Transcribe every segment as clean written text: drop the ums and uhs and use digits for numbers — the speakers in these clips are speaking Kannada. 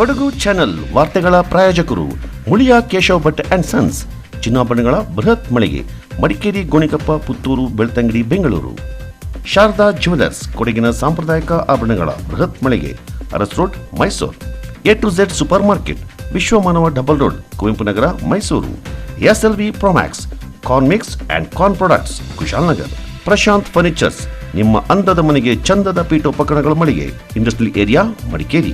ಕೊಡಗು ಚಾನೆಲ್ ವಾರ್ತೆಗಳ ಪ್ರಾಯೋಜಕರು ಮುಳಿಯ ಕೇಶವ್ ಭಟ್ ಅಂಡ್ ಸನ್ಸ್, ಚಿನ್ನಾಭರಣಗಳ ಬೃಹತ್ ಮಳಿಗೆ, ಮಡಿಕೇರಿ, ಗೋಣಿಕೊಪ್ಪ, ಪುತ್ತೂರು, ಬೆಳ್ತಂಗಡಿ, ಬೆಂಗಳೂರು. ಶಾರದಾ ಜ್ಯುವೆಲರ್ಸ್, ಕೊಡಗಿನ ಸಾಂಪ್ರದಾಯಿಕ ಆಭರಣಗಳ ಬೃಹತ್ ಮಳಿಗೆ, Aras road, Mysuru. A to Z supermarket, Vishwamanava double road, Kuvempu Nagar, Mysuru. SLV Promax, corn mix and corn products, Kushalnagar. Prashanth furnitures, ನಿಮ್ಮ ಅಂದದ ಮನೆಗೆ ಚಂದದ ಪೀಠೋಪಕರಣಗಳ ಮಳಿಗೆ, industrial area, Madikeri.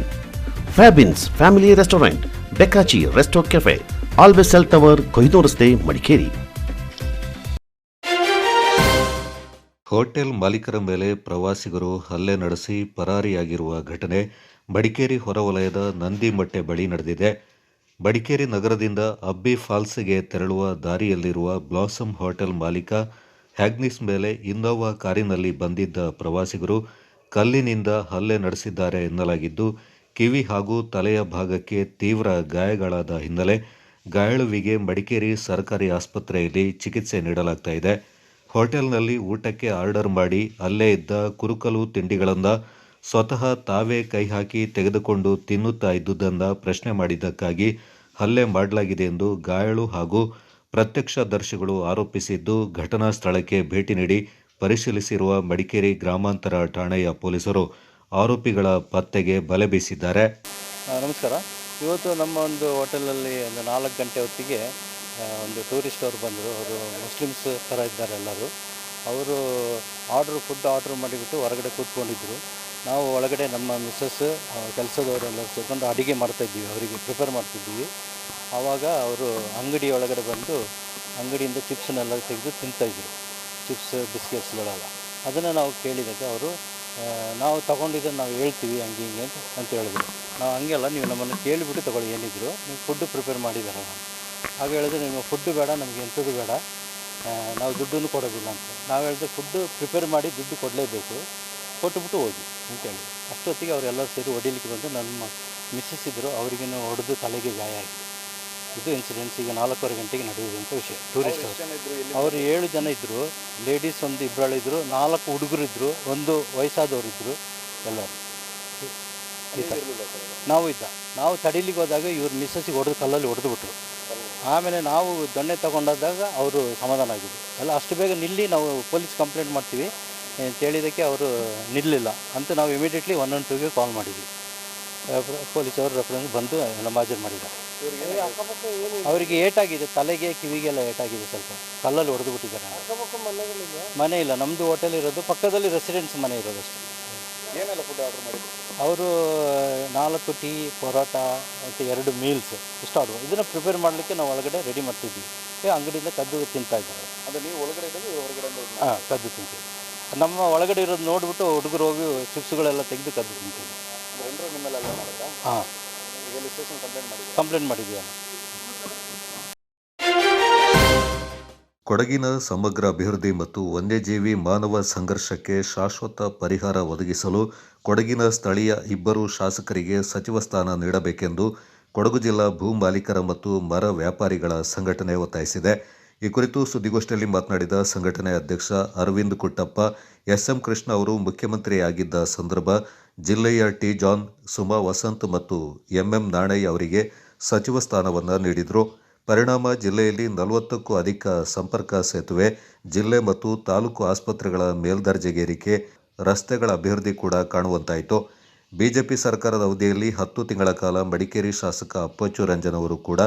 Fabins family restaurant, ಬೆಕಾಚಿ resto cafe, always cell tower, ಕೊಯ್ದು ರಸ್ತೆ, ಮಡಿಕೇರಿ. ಹೋಟೆಲ್ ಮಾಲೀಕರ ಮೇಲೆ ಪ್ರವಾಸಿಗರು ಹಲ್ಲೆ ನಡೆಸಿ ಪರಾರಿಯಾಗಿರುವ ಘಟನೆ ಮಡಿಕೇರಿ ಹೊರವಲಯದ ನಂದಿಮಟ್ಟೆ ಬಳಿ ನಡೆದಿದೆ. ಮಡಿಕೇರಿ ನಗರದಿಂದ ಅಬ್ಬಿ ಫಾಲ್ಸ್ಗೆ ತೆರಳುವ ದಾರಿಯಲ್ಲಿರುವ ಬ್ಲಾಸಮ್ ಹೋಟೆಲ್ ಮಾಲೀಕ ಹ್ಯಾಗ್ನಿಸ್ ಮೇಲೆ ಇನ್ನೋವಾ ಕಾರಿನಲ್ಲಿ ಬಂದಿದ್ದ ಪ್ರವಾಸಿಗರು ಕಲ್ಲಿನಿಂದ ಹಲ್ಲೆ ನಡೆಸಿದ್ದಾರೆ ಎನ್ನಲಾಗಿದ್ದು, ಕಿವಿ ಹಾಗೂ ತಲೆಯ ಭಾಗಕ್ಕೆ ತೀವ್ರ ಗಾಯಗಳಾದ ಹಿನ್ನೆಲೆ ಗಾಯಾಳುವಿಗೆ ಮಡಿಕೇರಿ ಸರ್ಕಾರಿ ಆಸ್ಪತ್ರೆಯಲ್ಲಿ ಚಿಕಿತ್ಸೆ ನೀಡಲಾಗ್ತಾ ಇದೆ. ಹೋಟೆಲ್ನಲ್ಲಿ ಊಟಕ್ಕೆ ಆರ್ಡರ್ ಮಾಡಿ ಅಲ್ಲೇ ಇದ್ದ ಕುರುಕಲು ತಿಂಡಿಗಳನ್ನು ಸ್ವತಃ ತಾವೇ ಕೈ ಹಾಕಿ ತೆಗೆದುಕೊಂಡು ತಿನ್ನುತ್ತಾ ಇದ್ದುದನ್ನು ಪ್ರಶ್ನೆ ಮಾಡಿದ್ದಕ್ಕಾಗಿ ಹಲ್ಲೆ ಮಾಡಲಾಗಿದೆ ಎಂದು ಗಾಯಾಳು ಹಾಗೂ ಪ್ರತ್ಯಕ್ಷದರ್ಶಿಗಳು ಆರೋಪಿಸಿದ್ದು, ಘಟನಾ ಸ್ಥಳಕ್ಕೆ ಭೇಟಿ ನೀಡಿ ಪರಿಶೀಲಿಸಿರುವ ಮಡಿಕೇರಿ ಗ್ರಾಮಾಂತರ ಠಾಣೆಯ ಪೊಲೀಸರು ಆರೋಪಿಗಳ ಪತ್ತೆಗೆ ಬಲೆ ಬೀಸಿದ್ದಾರೆ. ನಮಸ್ಕಾರ. ಇವತ್ತು ನಮ್ಮ ಒಂದು ಹೋಟೆಲಲ್ಲಿ ಒಂದು 4 ಗಂಟೆ ಹೊತ್ತಿಗೆ ಒಂದು ಟೂರಿಸ್ಟ್ ಅವರು ಬಂದರು. ಅವರು ಮುಸ್ಲಿಮ್ಸ್ ಥರ ಇದ್ದಾರೆ ಎಲ್ಲರೂ. ಅವರು ಫುಡ್ ಆರ್ಡ್ರ್ ಮಾಡಿಬಿಟ್ಟು ಹೊರಗಡೆ ಕೂತ್ಕೊಂಡಿದ್ದರು. ನಾವು ಒಳಗಡೆ ನಮ್ಮ ಮಿಸ್ಸಸ್ ಕೆಲಸದವರೆಲ್ಲ ಸೇರಿಕೊಂಡು ಅಡುಗೆ ಮಾಡ್ತಾಯಿದ್ದೀವಿ, ಅವರಿಗೆ ಪ್ರಿಪೇರ್ ಮಾಡ್ತಿದ್ದೀವಿ. ಆವಾಗ ಅವರು ಅಂಗಡಿ ಒಳಗಡೆ ಬಂದು ಅಂಗಡಿಯಿಂದ ಚಿಪ್ಸನ್ನೆಲ್ಲ ತೆಗೆದು ತಿಂತಾಯಿದ್ರು, ಚಿಪ್ಸ್ ಬಿಸ್ಕೆಟ್ಸ್ಗಳೆಲ್ಲ. ಅದನ್ನು ನಾವು ಕೇಳಿದಾಗ ಅವರು ನಾವು ತೊಗೊಂಡಿದ್ದನ್ನು ನಾವು ಹೇಳ್ತೀವಿ ಹಂಗೆ ಹಿಂಗೆ ಅಂತ ಹೇಳಿದ್ರು. ನಾವು ಹಂಗೆಲ್ಲ, ನೀವು ನಮ್ಮನ್ನು ಕೇಳಿಬಿಟ್ಟು ತೊಗೊಳ್ಳಿ ಏನಿದ್ರು, ನೀವು ಫುಡ್ಡು ಪ್ರಿಪೇರ್ ಮಾಡಿದಾರಲ್ಲ. ಹಾಗೆ ಹೇಳಿದ್ರೆ, ನಿಮ್ಮ ಫುಡ್ಡು ಬೇಡ, ನಮಗೆ ಎಂಥದ್ದು ಬೇಡ, ನಾವು ದುಡ್ಡನ್ನು ಕೊಡೋದಿಲ್ಲ ಅಂತ. ನಾವು ಹೇಳಿದ್ರೆ ಫುಡ್ಡು ಪ್ರಿಪೇರ್ ಮಾಡಿ ದುಡ್ಡು ಕೊಡಲೇಬೇಕು, ಕೊಟ್ಟುಬಿಟ್ಟು ಹೋಗಿ ಅಂತೇಳಿ. ಅಷ್ಟೊತ್ತಿಗೆ ಅವರೆಲ್ಲರೂ ಸೇರಿ ಹೊಡಿಲಿಕ್ಕೆ ಬಂದು ನಮ್ಮ ಮಿಸ್ಸಸ್ ಇದ್ದರು, ಅವರಿಗೇನು ಹೊಡೆದು ತಲೆಗೆ ಗಾಯ ಆಯಿತು. ಇದು ಇನ್ಸಿಡೆಂಟ್ಸ್ ಈಗ 4:15 ಗಂಟೆಗೆ ನಡೆದಿದ್ದಂಥ ವಿಷಯ. ಟೂರಿಸ್ಟ್ ಅವರು 7 ಜನ ಇದ್ದರು. ಲೇಡೀಸ್ ಒಂದು 2 ಇದ್ದರು, 4 ಹುಡುಗರು ಇದ್ದರು, 1 ವಯಸ್ಸಾದವರಿದ್ದರು, ಎಲ್ಲರೂ. ಈ ಥರ ನಾವು ತಡೀಲಿಕ್ಕೆ ಹೋದಾಗ ಇವ್ರ ಮಿಸ್ಸಸ್ಸಿಗೆ ಹೊಡೆದು ಕಲ್ಲಲ್ಲಿ ಹೊಡೆದುಬಿಟ್ರು. ಆಮೇಲೆ ನಾವು ದೊಣ್ಣೆ ತಗೊಂಡಾದಾಗ ಅವರು ಸಮಾಧಾನ ಆಗಿದ್ದು. ಅಲ್ಲ, ಅಷ್ಟು ಬೇಗ ನಿಲ್ಲಿ, ನಾವು ಪೊಲೀಸ್ ಕಂಪ್ಲೇಂಟ್ ಮಾಡ್ತೀವಿ ಅಂತ ಹೇಳಿದ್ದಕ್ಕೆ ಅವರು ನಿಲ್ಲಲಿಲ್ಲ ಅಂತ ನಾವು ಇಮಿಡಿಯೇಟ್ಲಿ 112ಗೆ ಕಾಲ್ ಮಾಡಿದ್ವಿ. ಪೊಲೀಸವರು ರೆಫರೆನ್ಸ್ ಬಂದು ಎಲ್ಲ ಹಾಜರು ಮಾಡಿದ್ದಾರೆ. ಅವರಿಗೆ ಏಟಾಗಿದೆ, ತಲೆಗೆ ಕಿವಿಗೆಲ್ಲ ಏಟಾಗಿದೆ, ಸ್ವಲ್ಪ ಕಲ್ಲಲ್ಲಿ ಹೊಡೆದು ಬಿಟ್ಟಿದ್ದಾರೆ. ಮನೆ ಇಲ್ಲ, ನಮ್ಮದು ಹೋಟೆಲ್ ಇರೋದು ಪಕ್ಕದಲ್ಲಿ ರೆಸಿಡೆನ್ಸ್ ಮನೆ ಇರೋದಷ್ಟೇ. ಏನೆಲ್ಲ ಫುಡ್ ಆರ್ಡರ್ ಮಾಡಿದ್ರು? ಅವರು 4 ಟೀ, ಪರೋಟ ಮತ್ತು 2 ಮೀಲ್ಸ್ ಇಷ್ಟು ಆರ್ಡರ್. ಇದನ್ನು ಪ್ರಿಪೇರ್ ಮಾಡಲಿಕ್ಕೆ ನಾವು ಒಳಗಡೆ ರೆಡಿ ಮಾಡ್ತಿದ್ವಿ. ಅಂಗಡಿಯಿಂದ ಕದ್ದು ತಿಂತಾಯಿದ್ರು. ಅದು ನೀವು ಒಳಗಡೆ ಇರೋದು, ಹೊರಗಡೆ? ಹಾಂ, ಕದ್ದು ತಿಂತೀವಿ. ನಮ್ಮ ಒಳಗಡೆ ಇರೋದು ನೋಡಿಬಿಟ್ಟು ಹುಡುಗರು ಹೋಗಿ ಚಿಪ್ಸ್ಗಳೆಲ್ಲ ತೆಗೆದು ಕದ್ದು ತಿಂತೀವಿ. ಎಲ್ಲರೂ ನಿಮ್ಮೆಲ್ಲ ಮಾಡಿದ್ರಾ? ಹಾಂ, ಈಗ ಸ್ಟೇಷನ್ ಕಂಪ್ಲೇಂಟ್ ಮಾಡಿದ್ವಿ. ಕೊಡಗಿನ ಸಮಗ್ರ ಅಭಿವೃದ್ಧಿ ಮತ್ತು ವನ್ಯಜೀವಿ ಮಾನವ ಸಂಘರ್ಷಕ್ಕೆ ಶಾಶ್ವತ ಪರಿಹಾರ ಒದಗಿಸಲು ಕೊಡಗಿನ ಸ್ಥಳೀಯ 2 ಶಾಸಕರಿಗೆ ಸಚಿವ ಸ್ಥಾನ ನೀಡಬೇಕೆಂದು ಕೊಡಗು ಜಿಲ್ಲಾ ಭೂ ಮಾಲೀಕರ ಮತ್ತು ಮರ ವ್ಯಾಪಾರಿಗಳ ಸಂಘಟನೆ ಒತ್ತಾಯಿಸಿದೆ. ಈ ಕುರಿತು ಸುದ್ದಿಗೋಷ್ಠಿಯಲ್ಲಿ ಮಾತನಾಡಿದ ಸಂಘಟನೆ ಅಧ್ಯಕ್ಷ ಅರವಿಂದ್ ಕುಟ್ಟಪ್ಪ, SM ಕೃಷ್ಣ ಅವರು ಮುಖ್ಯಮಂತ್ರಿಯಾಗಿದ್ದ ಸಂದರ್ಭ ಜಿಲ್ಲೆಯ ಟಿ ಜಾನ್, ಸುಮಾ ವಸಂತ್ ಮತ್ತು MM ನಾಣಯ್ಯ ಅವರಿಗೆ ಸಚಿವ ಸ್ಥಾನವನ್ನು ನೀಡಿದರು. ಪರಿಣಾಮ ಜಿಲ್ಲೆಯಲ್ಲಿ 40ಕ್ಕೂ ಅಧಿಕ ಸಂಪರ್ಕ ಸೇತುವೆ, ಜಿಲ್ಲೆ ಮತ್ತು ತಾಲೂಕು ಆಸ್ಪತ್ರೆಗಳ ಮೇಲ್ದರ್ಜೆಗೇರಿಕೆ, ರಸ್ತೆಗಳ ಅಭಿವೃದ್ಧಿ ಕೂಡ ಕಾಣುವಂತಾಯಿತು. ಬಿಜೆಪಿ ಸರ್ಕಾರದ ಅವಧಿಯಲ್ಲಿ 10 ತಿಂಗಳ ಕಾಲ ಮಡಿಕೇರಿ ಶಾಸಕ ಅಪ್ಪಚ್ಚು ರಂಜನ್ ಅವರು ಕೂಡ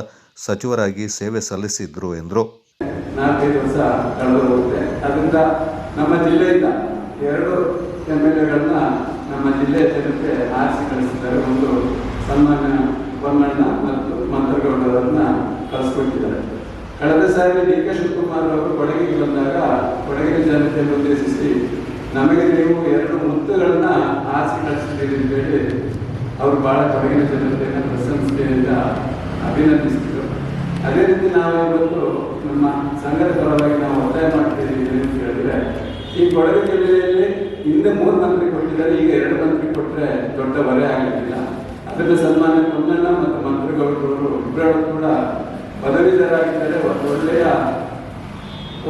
ಸಚಿವರಾಗಿ ಸೇವೆ ಸಲ್ಲಿಸಿದ್ರು ಎಂದರು. 4-5 ವರ್ಷ ಕಳೆದು ಹೋಗುತ್ತೆ. ಅದರಿಂದ ನಮ್ಮ ಜಿಲ್ಲೆಯಿಂದ 2 MLAಗಳನ್ನ ನಮ್ಮ ಜಿಲ್ಲೆಯ ಜನತೆ ಆರಿಸಿ ಕಳಿಸಿದ್ದಾರೆ. ಒಂದು ಸನ್ಮಾನ್ಯ ಬೊಮ್ಮಣ್ಣ ಮತ್ತು ಮಂತ್ರಗೌಡರನ್ನ ಕಳಿಸ್ಕೊಟ್ಟಿದ್ದಾರೆ. ಕಳೆದ ಸಾರಿ DK ಶಿವಕುಮಾರ್ ಅವರು ಕೊಡಗಿಗೆ ಬಂದಾಗ ಕೊಡಗಿನ ಜನತೆಯನ್ನು ಉದ್ದೇಶಿಸಿ, ನಮಗೆ ನೀವು 2 ಮುತ್ತುಗಳನ್ನ ಆರಿಸಿ ಕಳಿಸಿದ್ದೀರಿ ಅಂತೇಳಿ ಅವರು ಬಹಳ ಕೊಡಗಿನ ಜನತೆಯನ್ನು ಪ್ರಶಂಸೆಯಿಂದ ಅಭಿನಂದಿಸಿದರು. ಅದೇ ರೀತಿ ನಾವು ಇವತ್ತು ನಮ್ಮ ಸಂಘದ ಪರವಾಗಿ ನಾವು ಒತ್ತಾಯ ಮಾಡ್ತಿದ್ದೀವಿ ಅಂತ ಹೇಳಿದ್ರೆ, ಈ ಕೊಡಗು ಜಿಲ್ಲೆಯಲ್ಲಿ ಹಿಂದೆ 3 ಮಂತ್ರಿ ಕೊಟ್ಟಿದ್ದಾರೆ, ಈಗ 2 ಮಂತ್ರಿ ಕೊಟ್ಟರೆ ದೊಡ್ಡ ಹೊರೆ ಆಗಲಿಲ್ಲ. ಅದನ್ನು ಸನ್ಮಾನ್ಯ ಪೊನ್ನಣ್ಣ ಮತ್ತು ಮಂತ್ರಿಗೌಡರು ಇಬ್ಬರು ಕೂಡ ಪದವೀಧರಾಗಿದ್ದಾರೆ.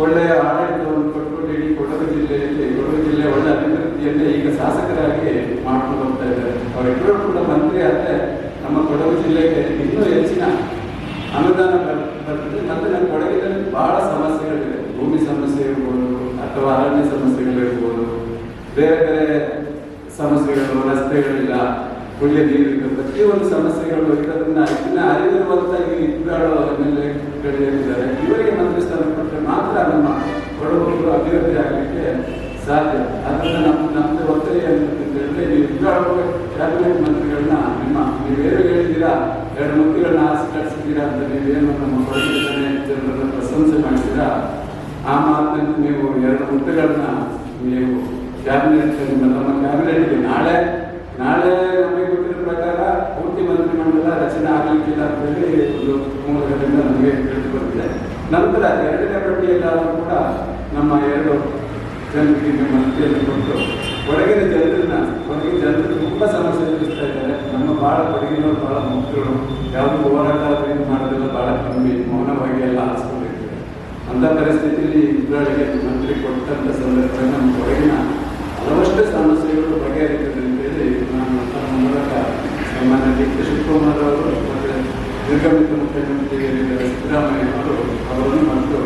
ಒಳ್ಳೆಯ ಆಡಳಿತವನ್ನು ಕೊಟ್ಟುಕೊಂಡು ಇಡೀ ಕೊಡಗು ಜಿಲ್ಲೆ ಒಳ್ಳೆ ಅಭಿವೃದ್ಧಿಯನ್ನೇ ಈಗ ಶಾಸಕರಾಗಿ ಮಾಡ್ಕೊಂಡು ಹೋಗ್ತಾ ಇದ್ದಾರೆ. ಅವರಿಬ್ಬರು ಕೂಡ ಮಂತ್ರಿ ಆದರೆ ನಮ್ಮ ಕೊಡಗು ಅನುದಾನ ಬರ್ತದೆ. ಮತ್ತು ನಮ್ಮ ಕೊಡಗಿನಲ್ಲಿ ಬಹಳ ಸಮಸ್ಯೆಗಳಿವೆ. ಭೂಮಿ ಸಮಸ್ಯೆ ಇರ್ಬೋದು, ಅಥವಾ ಅರಣ್ಯ ಸಮಸ್ಯೆಗಳಿರ್ಬೋದು, ಬೇರೆ ಬೇರೆ ಸಮಸ್ಯೆಗಳು, ರಸ್ತೆಗಳಿಲ್ಲ, ಕುಡಿಯ ನೀರಿಲ್ಲ, ಪ್ರತಿಯೊಂದು ಸಮಸ್ಯೆಗಳು ಇರೋದ್ರಿಂದ ಇದನ್ನ ಅರಿವಿರುವಂತ ಈ ಇಬ್ಬರು MLA ಇವರಿಗೆ ಮಂತ್ರಿ ಸ್ಥಾನ ಕೊಟ್ಟರೆ ಮಾತ್ರ ನಮ್ಮ ಕೊಡಗು ಅಭಿವೃದ್ಧಿ ಆಗಲಿಕ್ಕೆ ಸಾಧ್ಯ. ಅದರಿಂದ ನಮ್ಮದು ಒತ್ತಾಯ ಅಂತಂದ್ರೆ ನೀವು ಇಬ್ಬರು ಕ್ಯಾಬಿನೆಟ್ ಮಂತ್ರಿಗಳನ್ನ ನೀವೇನು ಹೇಳಿದ್ದೀರಾ, 2 ಮಂತ್ರಿಗಳನ್ನ ಆರಿಸಿ ಕಳಿಸಿದ್ದೀರಾ ಅಂತ ನೀವೇನು ನಮ್ಮ ಕೊಡಗಿನ ಜನರನ್ನ ಪ್ರಶಂಸೆ ಮಾಡಿದ್ದೀರಾ, ಆ ಮಾತಿನಲ್ಲಿ ನೀವು 2 ಮಂತ್ರಿಗಳನ್ನ ನೀವು ಕ್ಯಾಬಿನೆಟ್ ನಮ್ಮ ಕ್ಯಾಬಿನೆಟ್ಗೆ ನಾಳೆ ನಮಗೆ ಗೊತ್ತಿರೋ ಪ್ರಕಾರ ಪೂರ್ತಿ ಮಂತ್ರಿಮಂಡಲ ರಚನೆ ಆಗಲಿಕ್ಕಿಲ್ಲ ಅಂತ ಹೇಳಿ ಒಂದು ಮೂಲಗಳಿಂದ ನಮಗೆ ತಿಳಿದು ಬಂದಿದೆ. ನಂತರ 2ನೇ ಪಟ್ಟಿಯಲ್ಲಾದರೂ ಕೂಡ ನಮ್ಮ 2 ಜನರಿಗೆ ಮಂತ್ರಿಯನ್ನು ಕೊಟ್ಟು ಕೊಡಗಿನ ಜನರು ತುಂಬ ಸಮಸ್ಯೆ ಎದುರಿಸ್ತಾ ಇದ್ದಾರೆ. ನಮ್ಮ ಭಾಳ ಕೊಡಗಿನವರು ಭಾಳ ಮುಕ್ತರು, ಯಾವುದು ಹೋರಾಟ ಏನು ಮಾಡೋದೆಲ್ಲ ಭಾಳ ಕಮ್ಮಿ, ಮೌನವಾಗಿ ಎಲ್ಲ ಆರಿಸ್ಕೊಂಡಿರ್ತಾರೆ. ಅಂಥ ಪರಿಸ್ಥಿತಿಯಲ್ಲಿ ಇಬ್ಬರಿಗೆ ಮಂತ್ರಿ ಕೊಟ್ಟಂಥ ಸಂದರ್ಭದಲ್ಲಿ ನಮ್ಮ ಕೊಡಗಿನ ಹಲವಷ್ಟು ಸಮಸ್ಯೆಗಳು ಬಗೆಹರಿತದೆ ಅಂತೇಳಿ ನಾನು ತಮ್ಮ ಮೂಲಕ ಸನ್ಮಾನ್ಯ ಡಿ ಕೆ ಶಿವಕುಮಾರ್ ಅವರು ಮತ್ತು ನಿರ್ಗಮಿತ ಮುಖ್ಯಮಂತ್ರಿಗಳಿದ್ದಾರೆ ಸಿದ್ದರಾಮಯ್ಯ ಅವರನ್ನು ಮತ್ತು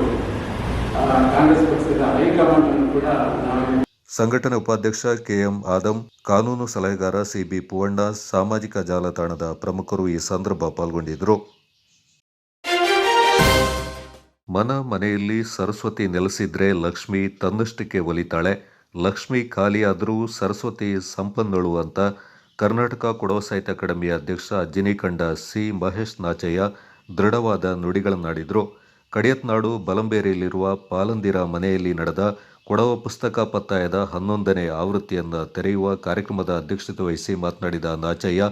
ಕಾಂಗ್ರೆಸ್ ಪಕ್ಷದ ಹೈಕಮಾಂಡ್ ಅನ್ನು ಕೂಡ ನಾವು ಸಂಘಟನೆ ಉಪಾಧ್ಯಕ್ಷ KM ಆದಂ, ಕಾನೂನು ಸಲಹೆಗಾರ CB ಪೂವಣ್ಣ, ಸಾಮಾಜಿಕ ಜಾಲತಾಣದ ಪ್ರಮುಖರು ಈ ಸಂದರ್ಭ ಪಾಲ್ಗೊಂಡಿದ್ದರು. ಮನೆಯಲ್ಲಿ ಸರಸ್ವತಿ ನೆಲೆಸಿದ್ರೆ ಲಕ್ಷ್ಮಿ ತನ್ನಷ್ಟಕ್ಕೆ ಒಲಿತಾಳೆ, ಲಕ್ಷ್ಮಿ ಖಾಲಿಯಾದರೂ ಸರಸ್ವತಿ ಸಂಪನ್ನಳು ಅಂತ ಕರ್ನಾಟಕ ಕೊಡವ ಸಾಹಿತ್ಯ ಅಕಾಡೆಮಿಯ ಅಧ್ಯಕ್ಷ ಅಜ್ಜಿನಿಕಂಡ C ಮಹೇಶ್ ನಾಚಯ್ಯ ದೃಢವಾದ ನುಡಿಗಳನ್ನಾಡಿದರು. ಕಡಿಯತ್ನಾಡು ಬಲಂಬೇರಿಯಲ್ಲಿರುವ ಪಾಲಂದಿರ ಮನೆಯಲ್ಲಿ ನಡೆದ ಕೊಡವ ಪುಸ್ತಕ ಪತ್ತಾಯದ 11ನೇ ಆವೃತ್ತಿಯನ್ನು ತೆರೆಯುವ ಕಾರ್ಯಕ್ರಮದ ಅಧ್ಯಕ್ಷತೆ ವಹಿಸಿ ಮಾತನಾಡಿದ ನಾಚಯ್ಯ,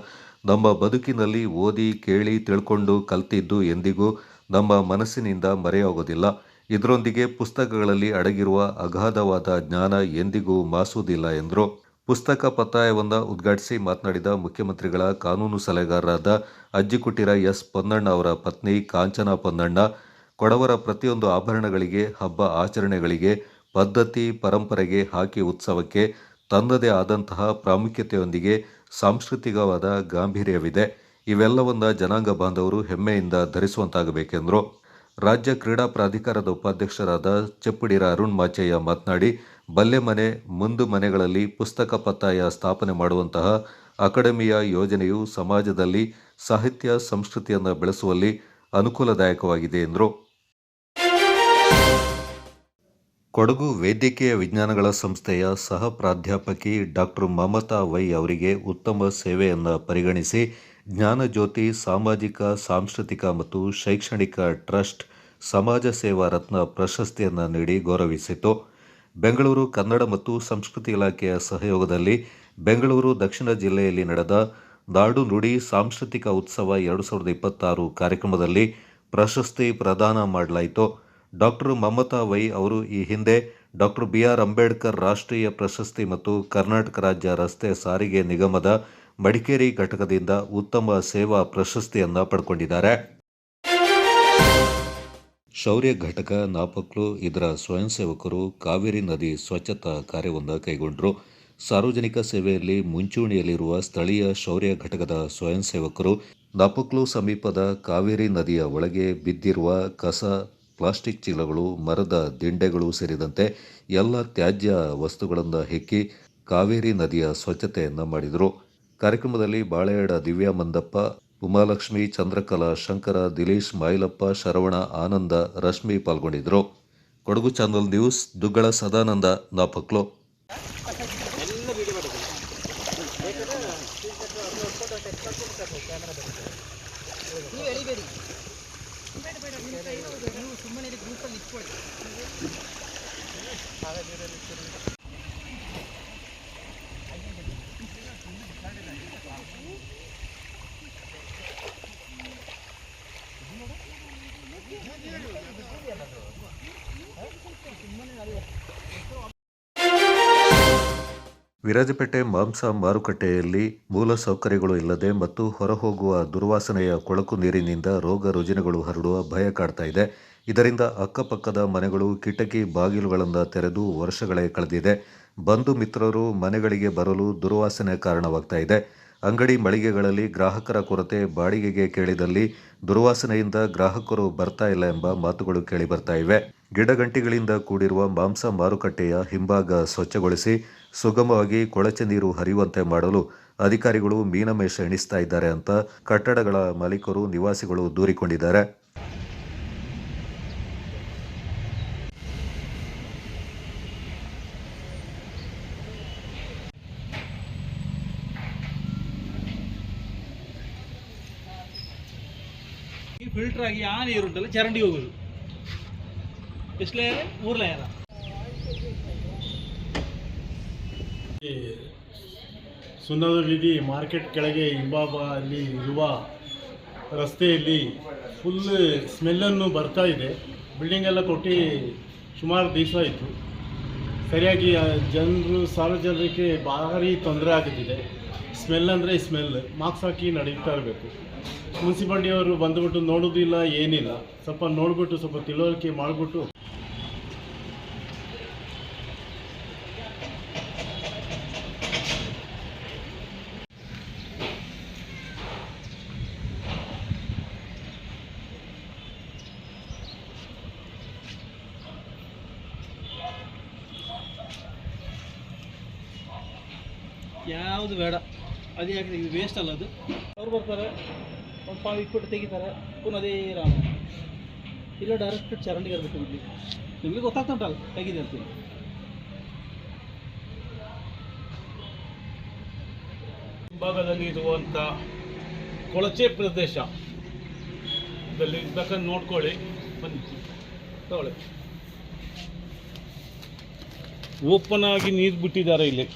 ನಮ್ಮ ಬದುಕಿನಲ್ಲಿ ಓದಿ ಕೇಳಿ ತಿಳ್ಕೊಂಡು ಕಲ್ತಿದ್ದು ಎಂದಿಗೂ ನಮ್ಮ ಮನಸ್ಸಿನಿಂದ ಮರೆಯಾಗೋದಿಲ್ಲ. ಇದರೊಂದಿಗೆ ಪುಸ್ತಕಗಳಲ್ಲಿ ಅಡಗಿರುವ ಅಗಾಧವಾದ ಜ್ಞಾನ ಎಂದಿಗೂ ಮಾಸುವುದಿಲ್ಲ ಎಂದರು. ಪುಸ್ತಕ ಪತ್ತಾಯವನ್ನು ಉದ್ಘಾಟಿಸಿ ಮಾತನಾಡಿದ ಮುಖ್ಯಮಂತ್ರಿಗಳ ಕಾನೂನು ಸಲಹೆಗಾರರಾದ ಅಜ್ಜಿಕುಟೀರ S ಪೊನ್ನಣ್ಣ ಅವರ ಪತ್ನಿ ಕಾಂಚನ ಪೊನ್ನಣ್ಣ, ಕೊಡವರ ಪ್ರತಿಯೊಂದು ಆಭರಣಗಳಿಗೆ, ಹಬ್ಬ ಆಚರಣೆಗಳಿಗೆ, ಪದ್ಧತಿ ಪರಂಪರೆಗೆ, ಹಾಕಿ ಉತ್ಸವಕ್ಕೆ ತನ್ನದೇ ಆದಂತಹ ಪ್ರಾಮುಖ್ಯತೆಯೊಂದಿಗೆ ಸಾಂಸ್ಕೃತಿಕವಾದ ಗಾಂಭೀರ್ಯವಿದೆ. ಇವೆಲ್ಲವನ್ನ ಜನಾಂಗ ಬಾಂಧವರು ಹೆಮ್ಮೆಯಿಂದ ಧರಿಸುವಂತಾಗಬೇಕೆಂದರು. ರಾಜ್ಯ ಕ್ರೀಡಾ ಪ್ರಾಧಿಕಾರದ ಉಪಾಧ್ಯಕ್ಷರಾದ ಚೆಪ್ಪುಡಿರ ಅರುಣ್ ಮಾಚಯ್ಯ ಮಾತನಾಡಿ, ಬಲ್ಲೆ ಮನೆ, ಮುಂದು ಮನೆಗಳಲ್ಲಿ ಪುಸ್ತಕ ಪತ್ತಾಯ ಸ್ಥಾಪನೆ ಮಾಡುವಂತಹ ಅಕಾಡೆಮಿಯ ಯೋಜನೆಯು ಸಮಾಜದಲ್ಲಿ ಸಾಹಿತ್ಯ ಸಂಸ್ಕೃತಿಯನ್ನು ಬೆಳೆಸುವಲ್ಲಿ ಅನುಕೂಲದಾಯಕವಾಗಿದೆ ಎಂದರು. ಕೊಡಗು ವೈದ್ಯಕೀಯ ವಿಜ್ಞಾನಗಳ ಸಂಸ್ಥೆಯ ಸಹ ಪ್ರಾಧ್ಯಾಪಕಿ ಡಾಕ್ಟರ್ ಮಮತಾ ವೈ ಅವರಿಗೆ ಉತ್ತಮ ಸೇವೆಯನ್ನು ಪರಿಗಣಿಸಿ ಜ್ಞಾನಜ್ಯೋತಿ ಸಾಮಾಜಿಕ, ಸಾಂಸ್ಕೃತಿಕ ಮತ್ತು ಶೈಕ್ಷಣಿಕ ಟ್ರಸ್ಟ್ ಸಮಾಜ ಸೇವಾ ರತ್ನ ಪ್ರಶಸ್ತಿಯನ್ನು ನೀಡಿ ಗೌರವಿಸಿತು. ಬೆಂಗಳೂರು ಕನ್ನಡ ಮತ್ತು ಸಂಸ್ಕೃತಿ ಇಲಾಖೆಯ ಸಹಯೋಗದಲ್ಲಿ ಬೆಂಗಳೂರು ದಕ್ಷಿಣ ಜಿಲ್ಲೆಯಲ್ಲಿ ನಡೆದ ನಾಡು ನುಡಿ ಸಾಂಸ್ಕೃತಿಕ ಉತ್ಸವ 2026 ಕಾರ್ಯಕ್ರಮದಲ್ಲಿ ಪ್ರಶಸ್ತಿ ಪ್ರದಾನ ಮಾಡಲಾಯಿತು. ಡಾಕ್ಟರ್ ಮಮತಾ ವೈ ಅವರು ಈ ಹಿಂದೆ ಡಾಕ್ಟರ್ BR ಅಂಬೇಡ್ಕರ್ ರಾಷ್ಟ್ರೀಯ ಪ್ರಶಸ್ತಿ ಮತ್ತು ಕರ್ನಾಟಕ ರಾಜ್ಯ ರಸ್ತೆ ಸಾರಿಗೆ ನಿಗಮದ ಮಡಿಕೇರಿ ಘಟಕದಿಂದ ಉತ್ತಮ ಸೇವಾ ಪ್ರಶಸ್ತಿಯನ್ನು ಪಡ್ಕೊಂಡಿದ್ದಾರೆ. ಶೌರ್ಯ ಘಟಕ ನಾಪಕ್ಲು ಇದರ ಸ್ವಯಂ ಸೇವಕರು ಕಾವೇರಿ ನದಿ ಸ್ವಚ್ಛತಾ ಕಾರ್ಯವನ್ನು ಕೈಗೊಂಡರು. ಸಾರ್ವಜನಿಕ ಸೇವೆಯಲ್ಲಿ ಮುಂಚೂಣಿಯಲ್ಲಿರುವ ಸ್ಥಳೀಯ ಶೌರ್ಯ ಘಟಕದ ಸ್ವಯಂ ಸೇವಕರು ನಾಪಕ್ಲು ಸಮೀಪದ ಕಾವೇರಿ ನದಿಯ ಒಳಗೆ ಬಿದ್ದಿರುವ ಕಸ, ಪ್ಲಾಸ್ಟಿಕ್ ಚೀಲಗಳು, ಮರದ ದಿಂಡೆಗಳು ಸೇರಿದಂತೆ ಎಲ್ಲ ತ್ಯಾಜ್ಯ ವಸ್ತುಗಳನ್ನು ಹೆಕ್ಕಿ ಕಾವೇರಿ ನದಿಯ ಸ್ವಚ್ಛತೆಯನ್ನು ಮಾಡಿದರು. ಕಾರ್ಯಕ್ರಮದಲ್ಲಿ ಬಾಳೆಯಡ ದಿವ್ಯಾ ಮಂದಪ್ಪ, ಉಮಾಲಕ್ಷ್ಮಿ, ಚಂದ್ರಕಲಾ, ಶಂಕರ, ದಿಲೀಶ್, ಮಾಯಿಲಪ್ಪ, ಶರವಣ, ಆನಂದ, ರಶ್ಮಿ ಪಾಲ್ಗೊಂಡಿದ್ದರು. Kodagu channel news, Duggala Sadananda, Napaklu. ವಿರಾಜಪೇಟೆ ಮಾಂಸ ಮಾರುಕಟ್ಟೆಯಲ್ಲಿ ಮೂಲ ಸೌಕರ್ಯಗಳು ಇಲ್ಲದೆ ಮತ್ತು ಹೊರಹೋಗುವ ದುರ್ವಾಸನೆಯ ಕೊಳಕು ನೀರಿನಿಂದ ರೋಗ ರುಜಿನಗಳು ಹರಡುವ ಭಯ ಕಾಡ್ತಾ ಇದೆ. ಇದರಿಂದ ಅಕ್ಕಪಕ್ಕದ ಮನೆಗಳು ಕಿಟಕಿ ಬಾಗಿಲುಗಳನ್ನು ತೆರೆದು ವರ್ಷಗಳೇ ಕಳೆದಿದೆ. ಬಂಧು ಮಿತ್ರರು ಮನೆಗಳಿಗೆ ಬರಲು ದುರ್ವಾಸನೆ ಕಾರಣವಾಗ್ತಾ ಇದೆ. ಅಂಗಡಿ ಮಳಿಗೆಗಳಲ್ಲಿ ಗ್ರಾಹಕರ ಕೊರತೆ, ಬಾಡಿಗೆಗೆ ಕೇಳಿದಲ್ಲಿ ದುರ್ವಾಸನೆಯಿಂದ ಗ್ರಾಹಕರು ಬರ್ತಾ ಇಲ್ಲ ಎಂಬ ಮಾತುಗಳು ಕೇಳಿಬರ್ತಾ ಇವೆ. ಗಿಡಗಂಟಿಗಳಿಂದ ಕೂಡಿರುವ ಮಾಂಸ ಮಾರುಕಟ್ಟೆಯ ಹಿಂಭಾಗ ಸ್ವಚ್ಛಗೊಳಿಸಿ ಸುಗಮವಾಗಿ ಕೊಳಚೆ ನೀರು ಹರಿಯುವಂತೆ ಮಾಡಲು ಅಧಿಕಾರಿಗಳು ಮೀನಮೇಷ ಎಣಿಸ್ತಾ ಇದ್ದಾರೆ ಅಂತ ಕಟ್ಟಡಗಳ ಮಾಲೀಕರು, ನಿವಾಸಿಗಳು ದೂರಿಕೊಂಡಿದ್ದಾರೆ. ಫಿಲ್ಟರ್ ಆಗಿ ಆ ನೀರುಂಟಲ್ಲ ಚರಂಡಿ ಹೋಗೋದು ಎಷ್ಟು ಲೇಯರ್ 3 ಲೇಯರ್. ಸುಣ್ಣದ ಬೀದಿ ಮಾರ್ಕೆಟ್ ಕೆಳಗೆ ಹಿಂಭಾಗ ಅಲ್ಲಿ ಇರುವ ರಸ್ತೆಯಲ್ಲಿ ಫುಲ್ ಸ್ಮೆಲ್ಲನ್ನು ಬರ್ತಾ ಇದೆ. ಬಿಲ್ಡಿಂಗ್ ಎಲ್ಲ ಕೊಟ್ಟು ಸುಮಾರು ದಿವಸ ಆಯಿತು. ಸರಿಯಾಗಿ ಸಾರ್ವಜನಿಕರಿಗೆ ಭಾರಿ ತೊಂದರೆ ಆಗುತ್ತಿದೆ. ಸ್ಮೆಲ್ ಅಂದರೆ ಸ್ಮೆಲ್, ಮಾಸ್ಕ್ ಹಾಕಿ ನಡೀತಾ ಇರಬೇಕು. ಮುನ್ಸಿಪಾಲ್ಟಿಯವರು ಬಂದುಬಿಟ್ಟು ನೋಡೋದಿಲ್ಲ, ಏನಿಲ್ಲ. ಸ್ವಲ್ಪ ನೋಡಿಬಿಟ್ಟು ಸ್ವಲ್ಪ ತಿಳುವಳಿಕೆ ಮಾಡಿಬಿಟ್ಟು ಯಾವುದು ಬೇಡ. ಅದು ಯಾಕೆ ವೇಸ್ಟ್ ಅಲ್ಲ, ಅದು ಅವ್ರು ಬರ್ತಾರೆ ಒಂದು ಪಾವು ಇಟ್ಬಿಟ್ಟು ತೆಗಿತಾರೆ, ಪುನಃ ಅದೇ ರಾಮ. ಇಲ್ಲ ಡೈರೆಕ್ಟ್ ಚರಂಡಿಗೆ ಇರಬೇಕು. ನಿಮಗೆ ಗೊತ್ತಾಗ್ತಾ ಉಂಟಲ್ಲ ತೆಗಿದೆ ಅಂತೀನಿ. ಹಿಂಭಾಗದಲ್ಲಿ ಇರುವಂಥ ಕೊಳಚೆ ಪ್ರದೇಶ ಇದರಲ್ಲಿ ಬೇಕಾದ್ರೆ ನೋಡ್ಕೊಳ್ಳಿ, ಬನ್ನಿ ತಗೊಳ್ಳಿ. ಓಪನ್ ಆಗಿ ನೀರು ಬಿಟ್ಟಿದ್ದಾರೆ ಇಲ್ಲಿ.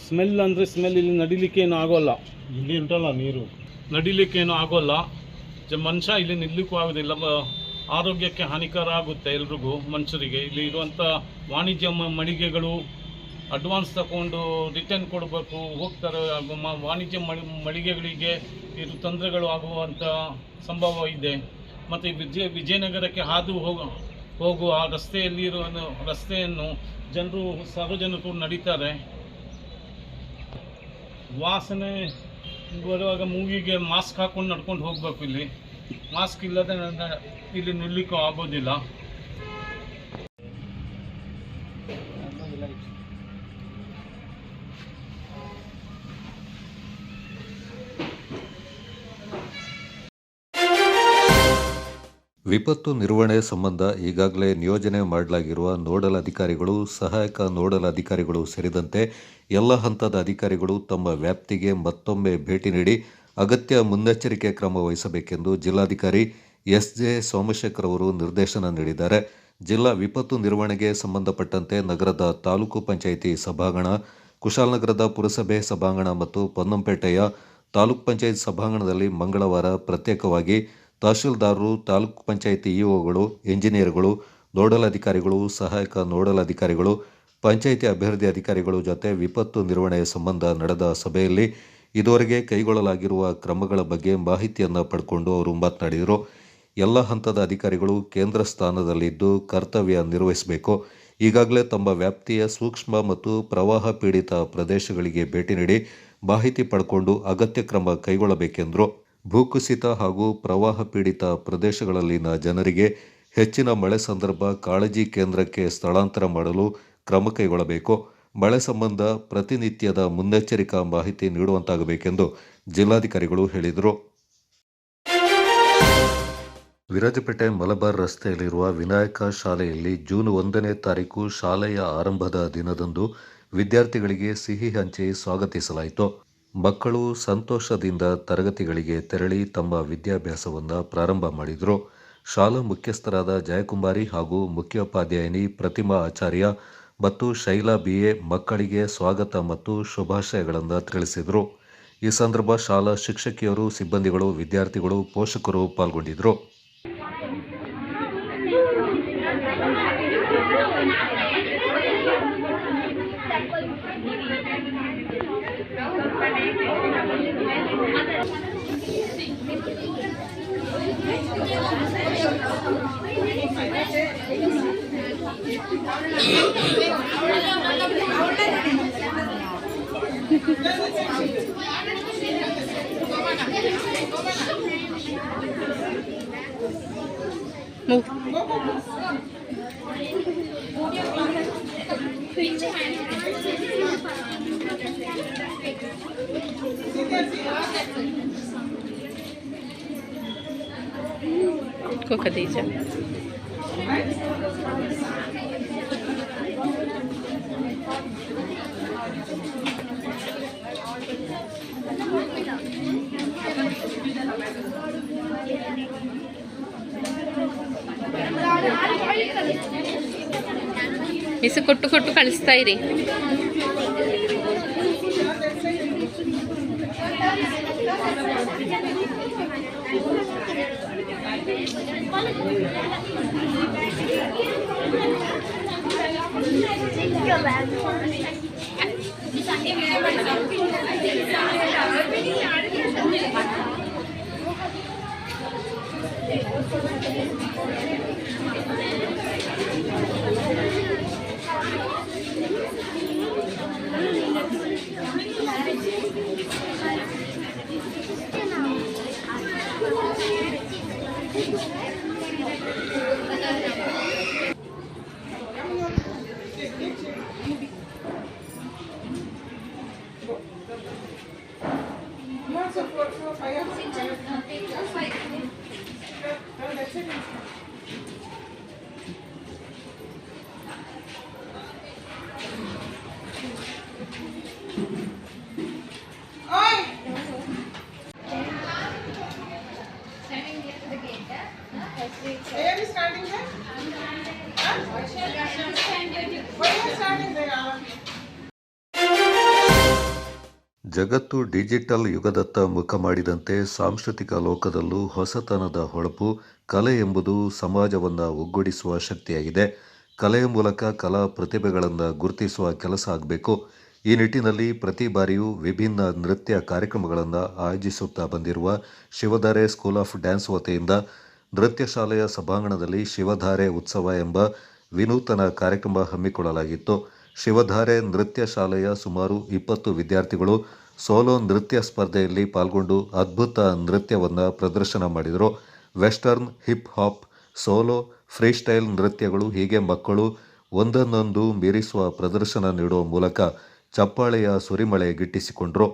ಸ್ಮೆಲ್ ಅಂದರೆ ಸ್ಮೆಲ್. ಇಲ್ಲಿ ನಡಿಲಿಕ್ಕೇನು ಆಗೋಲ್ಲ. ಇಲ್ಲಿ ಉಂಟಲ್ಲ ನೀರು, ನಡಿಲಿಕ್ಕೇನು ಆಗೋಲ್ಲ. ಮನುಷ್ಯ ಇಲ್ಲಿ ನಿಲ್ಲಕ್ಕೂ ಆಗೋದಿಲ್ಲ. ಆರೋಗ್ಯಕ್ಕೆ ಹಾನಿಕರ ಆಗುತ್ತೆ ಎಲ್ರಿಗೂ, ಮನುಷ್ಯರಿಗೆ. ಇಲ್ಲಿ ಇರುವಂಥ ವಾಣಿಜ್ಯ ಮಳಿಗೆಗಳು ಅಡ್ವಾನ್ಸ್ ತಗೊಂಡು ರಿಟರ್ನ್ ಕೊಡಬೇಕು, ಹೋಗ್ತಾರೆ. ವಾಣಿಜ್ಯ ಮಳಿಗೆಗಳಿಗೆ ಇದು ತೊಂದರೆಗಳು ಆಗುವಂಥ ಸಂಭವ ಇದೆ. ಮತ್ತು ವಿಜಯನಗರಕ್ಕೆ ಹಾದು ಹೋಗುವ ಆ ರಸ್ತೆಯಲ್ಲಿರುವ ರಸ್ತೆಯನ್ನು ಸಾರ್ವಜನಿಕರು ನಡೀತಾರೆ. ವಾಸನೆ ಬರುವಾಗ ಮೂಗಿಗೆ ಮಾಸ್ಕ್ ಹಾಕ್ಕೊಂಡು ನಡ್ಕೊಂಡು ಹೋಗಬೇಕು. ಇಲ್ಲಿ ಮಾಸ್ಕ್ ಇಲ್ಲದೆ ಇಲ್ಲಿ ನಿಲ್ಲಕ್ಕೂ ಆಗೋದಿಲ್ಲ. ವಿಪತ್ತು ನಿರ್ವಹಣೆ ಸಂಬಂಧ ಈಗಾಗಲೇ ನಿಯೋಜನೆ ಮಾಡಲಾಗಿರುವ ನೋಡಲ್ ಅಧಿಕಾರಿಗಳು, ಸಹಾಯಕ ನೋಡಲ್ ಅಧಿಕಾರಿಗಳು ಸೇರಿದಂತೆ ಎಲ್ಲ ಹಂತದ ಅಧಿಕಾರಿಗಳು ತಮ್ಮ ವ್ಯಾಪ್ತಿಗೆ ಮತ್ತೊಮ್ಮೆ ಭೇಟಿ ನೀಡಿ ಅಗತ್ಯ ಮುನ್ನೆಚ್ಚರಿಕೆ ಕ್ರಮ ವಹಿಸಬೇಕೆಂದು ಜಿಲ್ಲಾಧಿಕಾರಿ ಎಸ್.ಜೆ. ಸೋಮಶೇಖರ್ ಅವರು ನಿರ್ದೇಶನ ನೀಡಿದ್ದಾರೆ. ಜಿಲ್ಲಾ ವಿಪತ್ತು ನಿರ್ವಹಣೆಗೆ ಸಂಬಂಧಪಟ್ಟಂತೆ ನಗರದ ತಾಲೂಕು ಪಂಚಾಯಿತಿ ಸಭಾಂಗಣ, ಕುಶಾಲನಗರದ ಪುರಸಭೆ ಸಭಾಂಗಣ ಮತ್ತು ಪೊನ್ನಂಪೇಟೆಯ ತಾಲೂಕು ಪಂಚಾಯಿತಿ ಸಭಾಂಗಣದಲ್ಲಿ ಮಂಗಳವಾರ ಪ್ರತ್ಯೇಕವಾಗಿ ತಹಶೀಲ್ದಾರರು, ತಾಲೂಕು ಪಂಚಾಯಿತಿ ಇಒಗಳು, ಇಂಜಿನಿಯರ್ಗಳು, ನೋಡಲ್ ಅಧಿಕಾರಿಗಳು, ಸಹಾಯಕ ನೋಡಲ್ ಅಧಿಕಾರಿಗಳು, ಪಂಚಾಯಿತಿ ಅಭಿವೃದ್ಧಿ ಅಧಿಕಾರಿಗಳು ಜೊತೆ ವಿಪತ್ತು ನಿರ್ವಹಣೆ ಸಂಬಂಧ ನಡೆದ ಸಭೆಯಲ್ಲಿ ಇದುವರೆಗೆ ಕೈಗೊಳ್ಳಲಾಗಿರುವ ಕ್ರಮಗಳ ಬಗ್ಗೆ ಮಾಹಿತಿಯನ್ನು ಪಡ್ಕೊಂಡು ಅವರು ಮಾತನಾಡಿದರು. ಎಲ್ಲ ಹಂತದ ಅಧಿಕಾರಿಗಳು ಕೇಂದ್ರ ಸ್ಥಾನದಲ್ಲಿದ್ದು ಕರ್ತವ್ಯ ನಿರ್ವಹಿಸಬೇಕು. ಈಗಾಗಲೇ ತಮ್ಮ ವ್ಯಾಪ್ತಿಯ ಸೂಕ್ಷ್ಮ ಮತ್ತು ಪ್ರವಾಹ ಪೀಡಿತ ಪ್ರದೇಶಗಳಿಗೆ ಭೇಟಿ ನೀಡಿ ಮಾಹಿತಿ ಪಡ್ಕೊಂಡು ಅಗತ್ಯ ಕ್ರಮ ಕೈಗೊಳ್ಳಬೇಕೆಂದರು. ಭೂಕುಸಿತ ಹಾಗೂ ಪ್ರವಾಹ ಪೀಡಿತ ಪ್ರದೇಶಗಳಲ್ಲಿನ ಜನರಿಗೆ ಹೆಚ್ಚಿನ ಮಳೆ ಸಂದರ್ಭ ಕಾಳಜಿ ಕೇಂದ್ರಕ್ಕೆ ಸ್ಥಳಾಂತರ ಮಾಡಲು ಕ್ರಮ ಕೈಗೊಳ್ಳಬೇಕು. ಮಳೆ ಸಂಬಂಧ ಪ್ರತಿನಿತ್ಯದ ಮುನ್ನೆಚ್ಚರಿಕಾ ಮಾಹಿತಿ ನೀಡುವಂತಾಗಬೇಕೆಂದು ಜಿಲ್ಲಾಧಿಕಾರಿಗಳು ಹೇಳಿದರು. ವಿರಾಜಪೇಟೆ ಮಲಬಾರ್ ರಸ್ತೆಯಲ್ಲಿರುವ ವಿನಾಯಕ ಶಾಲೆಯಲ್ಲಿ ಜೂನ್ 1ನೇ ತಾರೀಕು ಶಾಲೆಯ ಆರಂಭದ ದಿನದಂದು ವಿದ್ಯಾರ್ಥಿಗಳಿಗೆ ಸಿಹಿ ಹಂಚಿ ಸ್ವಾಗತಿಸಲಾಯಿತು. ಮಕ್ಕಳು ಸಂತೋಷದಿಂದ ತರಗತಿಗಳಿಗೆ ತೆರಳಿ ತಮ್ಮ ವಿದ್ಯಾಭ್ಯಾಸವನ್ನು ಪ್ರಾರಂಭ ಮಾಡಿದರು. ಶಾಲಾ ಮುಖ್ಯಸ್ಥರಾದ ಜಯಕುಮಾರಿ ಹಾಗೂ ಮುಖ್ಯೋಪಾಧ್ಯಾಯಿನಿ ಪ್ರತಿಮಾ ಆಚಾರ್ಯ ಮತ್ತು ಶೈಲಾ BA ಮಕ್ಕಳಿಗೆ ಸ್ವಾಗತ ಮತ್ತು ಶುಭಾಶಯಗಳನ್ನು ತಿಳಿಸಿದರು. ಈ ಸಂದರ್ಭ ಶಾಲಾ ಶಿಕ್ಷಕಿಯರು, ಸಿಬ್ಬಂದಿಗಳು, ವಿದ್ಯಾರ್ಥಿಗಳು, ಪೋಷಕರು ಪಾಲ್ಗೊಂಡಿದ್ದರು. Khadija. ಮಿಸ್ ಕೊಟ್ಟು ಕೊಟ್ಟು ಕಳಿಸ್ತಾ ಇರಿ. ಜಗತ್ತು ಡಿಜಿಟಲ್ ಯುಗದತ್ತ ಮುಖ ಮಾಡಿದಂತೆ ಸಾಂಸ್ಕೃತಿಕ ಲೋಕದಲ್ಲೂ ಹೊಸತನದ ಹೊಳಪು. ಕಲೆ ಎಂಬುದು ಸಮಾಜವನ್ನು ಒಗ್ಗೂಡಿಸುವ ಶಕ್ತಿಯಾಗಿದೆ. ಕಲೆಯ ಮೂಲಕ ಕಲಾ ಪ್ರತಿಭೆಗಳನ್ನು ಗುರುತಿಸುವ ಕೆಲಸ ಆಗಬೇಕು. ಈ ನಿಟ್ಟಿನಲ್ಲಿ ಪ್ರತಿ ಬಾರಿಯೂ ವಿಭಿನ್ನ ನೃತ್ಯ ಕಾರ್ಯಕ್ರಮಗಳನ್ನು ಆಯೋಜಿಸುತ್ತಾ ಬಂದಿರುವ ಶಿವಧಾರೆ ಸ್ಕೂಲ್ ಆಫ್ ಡ್ಯಾನ್ಸ್ ವತಿಯಿಂದ ನೃತ್ಯ ಶಾಲೆಯ ಸಭಾಂಗಣದಲ್ಲಿ ಶಿವಧಾರೆ ಉತ್ಸವ ಎಂಬ ವಿನೂತನ ಕಾರ್ಯಕ್ರಮ ಹಮ್ಮಿಕೊಳ್ಳಲಾಗಿತ್ತು. ಶಿವಧಾರೆ ನೃತ್ಯ ಶಾಲೆಯ ಸುಮಾರು 20 ವಿದ್ಯಾರ್ಥಿಗಳು ಸೋಲೋ ನೃತ್ಯ ಸ್ಪರ್ಧೆಯಲ್ಲಿ ಪಾಲ್ಗೊಂಡು ಅದ್ಭುತ ನೃತ್ಯವನ್ನು ಪ್ರದರ್ಶನ ಮಾಡಿದರು. Western, hip hop, solo, freestyle ನೃತ್ಯಗಳು ಹೀಗೆ ಮಕ್ಕಳು ಒಂದನ್ನೊಂದು ಮೀರಿಸುವ ಪ್ರದರ್ಶನ ನೀಡುವ ಮೂಲಕ ಚಪ್ಪಾಳೆಯ ಸುರಿಮಳೆ ಗಿಟ್ಟಿಸಿಕೊಂಡರು.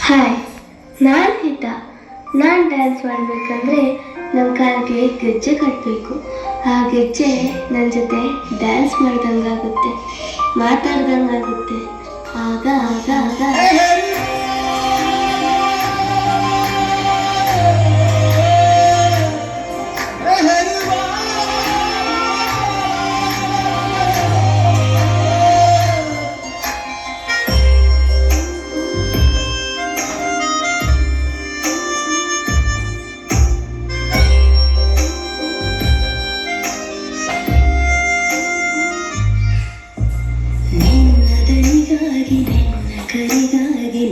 ಹಾಯ್, ನಾನು ಹಿತಾ. ನಾನು ಡ್ಯಾನ್ಸ್ ಮಾಡಬೇಕಂದ್ರೆ ನನ್ನ ಕಾಲಿಗೆ ಗೆಜ್ಜೆ ಕಟ್ಟಬೇಕು. ಆ ಗೆಜ್ಜೆ ನನ್ನ ಜೊತೆ ಡ್ಯಾನ್ಸ್ ಮಾಡ್ದಂಗಾಗುತ್ತೆ, ಮಾತಾಡ್ದಂಗಾಗುತ್ತೆ. ಆಗ ಆಗ ಆಗ ಕರಿಗಾಗಿ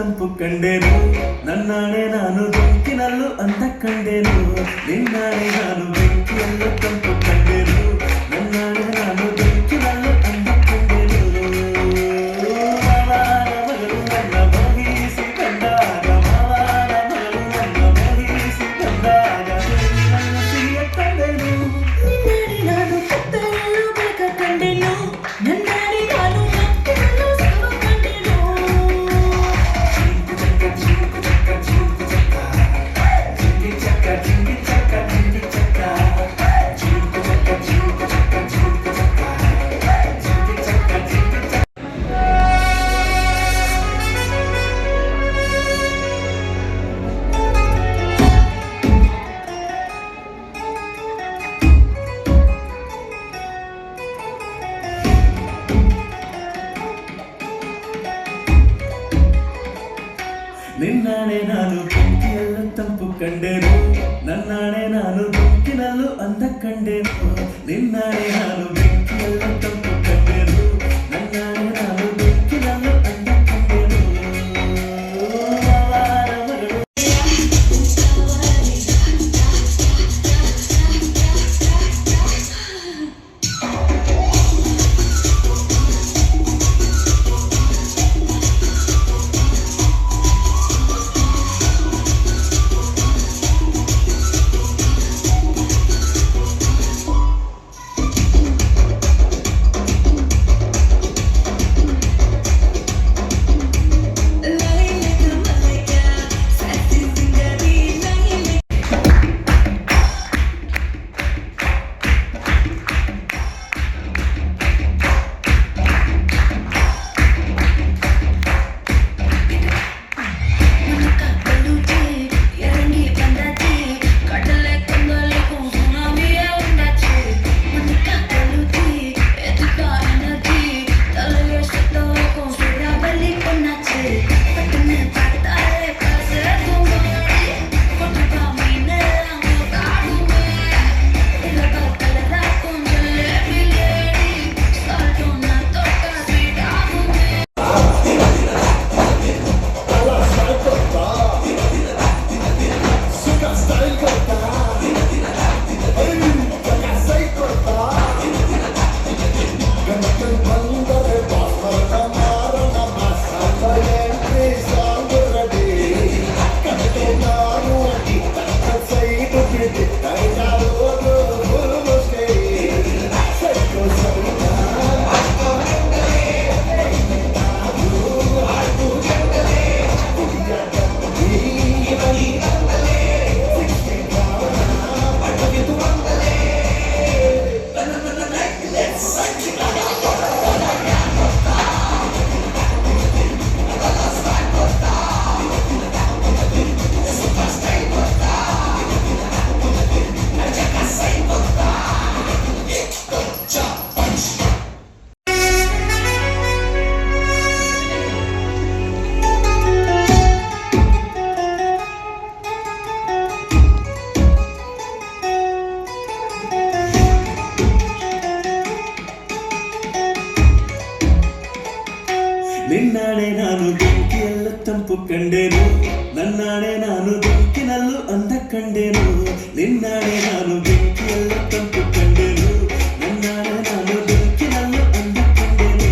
ತಂಪು ಕಂಡೇನು ನನ್ನಾಣೆ ನಾನು ಬೆಂಕಿನಲ್ಲೂ ಅಂತ ಕಂಡೇನು ನಿನ್ನಾಣೆ ನಾನು ಬೆಂಕಿಯಲ್ಲೂ ತಂಪು ಕಂಡೇನು ನನ್ನಾಣೆ ನಾನು ಬೆಂಕಿನಲ್ಲೂ ಅಂತ ಕಂಡೇನು ಮಾವನ ಮಗಳು ನನ್ನ ಮೋಹಿಸಿ ಬಂದಾಗ ಮಾವನ ಮಗಳು ನನ್ನ ಮೋಹಿಸಿ ಬಂದಾಗ ನನ್ನ ಸಿಹಿಯ ಕಂಡೇನು ನಿನ್ನಾಣೆ ನಾನು ಕತ್ತಲಲ್ಲೂ ಬೆಳಕ ಕಂಡೆನು ನನ್ನಾಣೆ ನಾನು ಬೆಂಕಿನಲ್ಲೂ ಸುಖ ಕಂಡೆನು ನಿನ್ನಾಣೆ ನಾನು ಬೆಂಕಿಯಲ್ಲೂ ತಂಪು ಕಂಡೆನು ನನ್ನಾಣೆ ನಾನು ಬೆಂಕಿನಲ್ಲೂ ಅಂದ ಕಂಡೆನು ನಿನ್ನಾಣೆ ನಾನು ಬೆಂಕಿಯಲ್ಲೂ ತಂಪು ಕಂಡೆನು ನನ್ನಾಣೆ ನಾನು ಬೆಂಕಿನಲ್ಲೂ ಅಂದ ಕಂಡೆನು ಮಾವನ ಮಗಳು ನಿನ್ನಾಣೆ ನಾನು ಬೆಂಕಿಯಲ್ಲೂ ತಂಪು ಕಂಡೆನು ನನ್ನಾಣೆ ನಾನು ಬೆಂಕಿನಲ್ಲೂ ಅಂದ ಕಂಡೆನು ನಿನ್ನಾಣೆ ನಾನು ಬೆಂಕಿಯಲ್ಲೂ ತಂಪು ಕಂಡೆನು ನನ್ನಾಣೆ ನಾನು ಬೆಂಕಿನಲ್ಲೂ ಅಂದ ಕಂಡೆನು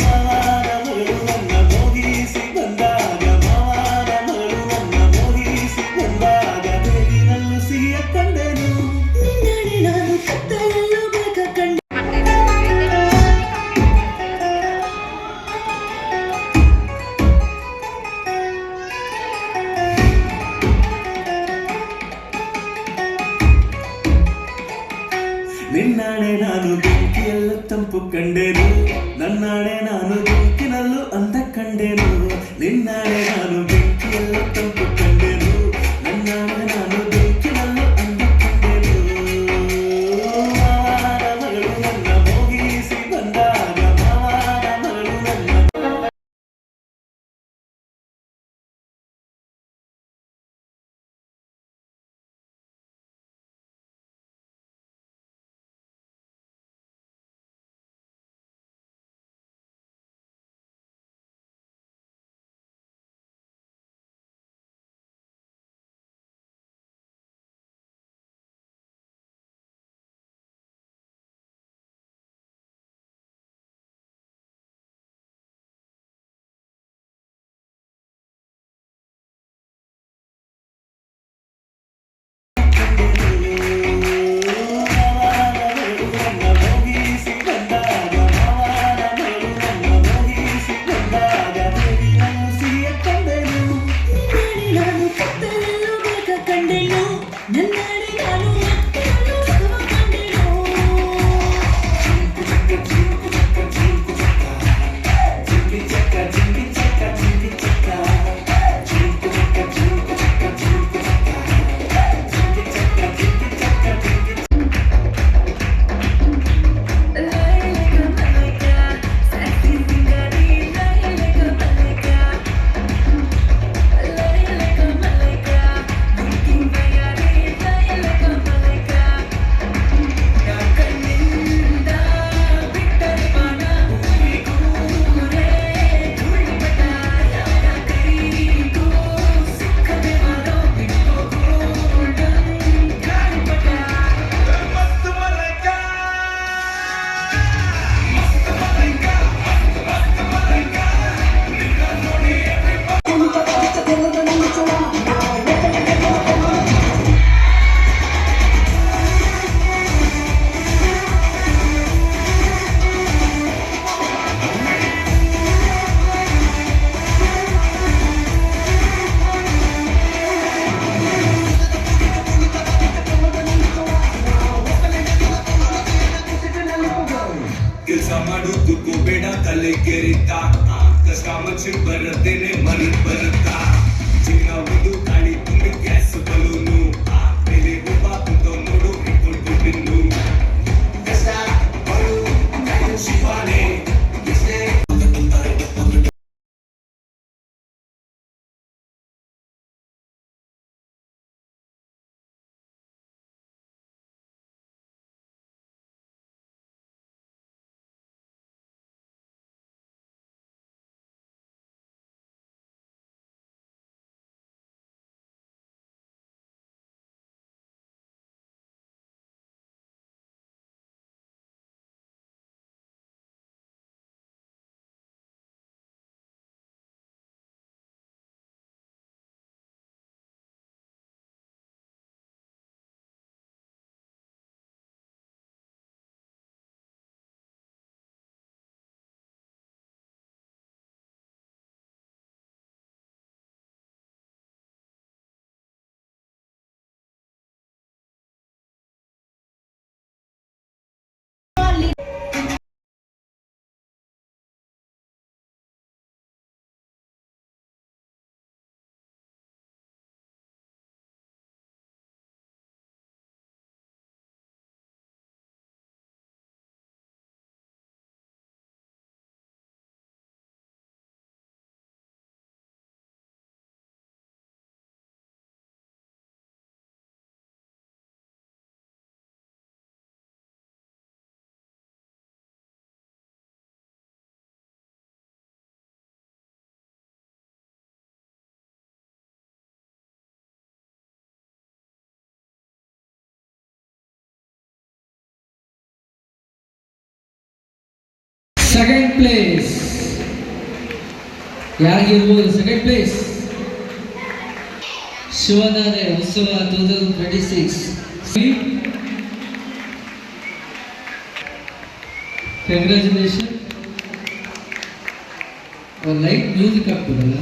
ಮಾವನ ಮಗಳು ನನ್ನ ಮೋಹಿಸಿ ಬಂದಾಗ ಮಾವನ ಮಗಳು ನನ್ನ ಮೋಹಿಸಿ ಬಂದಾಗ ಬೇರಿನಲ್ಲೂ ಸಿಹಿಯ ಕಂಡೆನು ನಿನ್ನಾಣೆ ನಾನು ಕತ್ತಲಲ್ಲೂ ಬೆಳಕ ಕಂಡೆ ನಿನ್ನಾಣೆ ನಾನು ಬೆಂಕಿಯಲ್ಲೂ ತಂಪು ಕಂಡೆನು ನನ್ನಾಣೆ ನಾನು ಬೆಂಕಿನಲ್ಲೂ ಅಂದ ಕಂಡೆನು ನಿನ್ನಾಣೆ ನಾನು ಬೆಂಕಿಯಲ್ಲೂ ತಂಪು ಕಂಡೆನು ನನ್ನಾಣೆ ನಾನು ಬೆಂಕಿನಲ್ಲೂ ಅಂದ ಕಂಡೆನು ಮಾವನ ಮಗಳು ನನ್ನ ಮೋಹಿಸಿ ಬಂದಾಗ ಮಾವನ ಮಗಳು ನನ್ನ ಬರುತ್ತೇನೆ ಮರತ್ ಬರುತ್ತಾ ಜೀವನ ಒಂದು ಗಾಡಿ ತುಂಬಿ ಗ್ಯಾಸ್ ಬಲೂನು ಆಮೇಲೆ ಒಬ್ಬ ಕುಂತೋ ನೋಡು ಇಟ್ಕೊಂಡು ಬಿನ್ನು ಕಷ್ಟ ಬರು ಶಿವಾನೆ ಸೆಕೆಂಡ್ ಪ್ಲೇಸ್ ಯಾರಿಗಿರ್ಬೋದು? ಸೆಕೆಂಡ್ ಪ್ಲೇಸ್ ಶಿವಧಾರೆ ಉತ್ಸವ 2026. ಕಂಗ್ರ್ಯಾಚುಲೇಷನ್. ಲೈಟ್ ಮ್ಯೂಸಿಕ್ ಆಗ್ತದಲ್ಲ.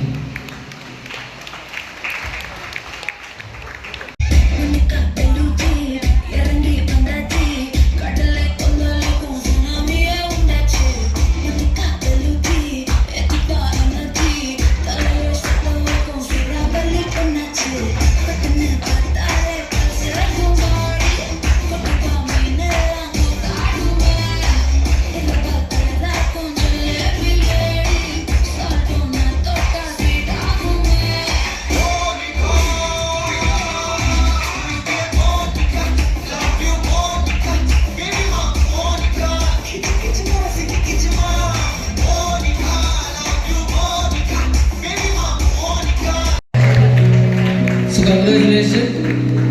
ಕಂಗ್ರ್ಯಾಚುಲೇಷನ್.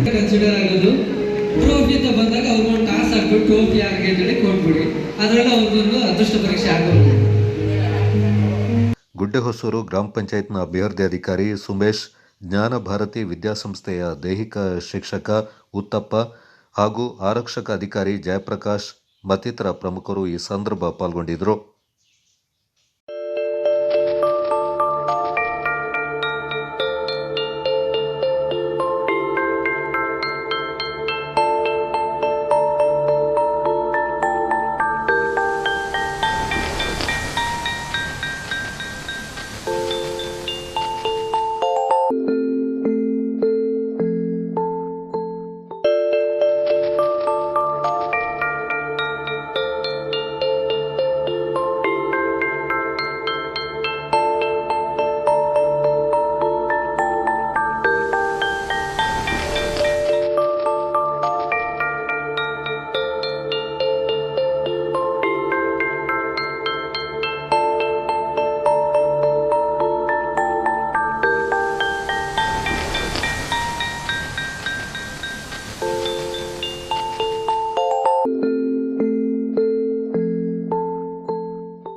ಕನ್ಸಿಡರ್ ಆಗೋದು ಟ್ರೋಫಿ ಅಂತ ಬಂದಾಗ ಅವ್ರಿಗೊಂದು ಟಾಸ್ ಹಾಕ್ಬಿಟ್ಟು ಟ್ರೋಫಿ ಯಾರಿಗೆ ಅಂತೇಳಿ ಕೊಟ್ಬಿಡಿ. ಅದರಲ್ಲಿ ಅವ್ರಿಗೊಂದು ಅದೃಷ್ಟ ಪರೀಕ್ಷೆ ಆಗೋದು. ಗುಡ್ಡೆಹೊಸೂರು ಗ್ರಾಮ ಪಂಚಾಯತ್ನ ಅಭಿವೃದ್ಧಿ ಅಧಿಕಾರಿ ಸುಮೇಶ್, ಜ್ಞಾನ ಭಾರತಿ ವಿದ್ಯಾಸಂಸ್ಥೆಯ ದೈಹಿಕ ಶಿಕ್ಷಕ ಉತ್ತಪ್ಪ ಹಾಗೂ ಆರಕ್ಷಕ ಅಧಿಕಾರಿ ಜಯಪ್ರಕಾಶ್ ಮತ್ತಿತರ ಪ್ರಮುಖರು ಈ ಸಂದರ್ಭ ಪಾಲ್ಗೊಂಡಿದ್ದರು.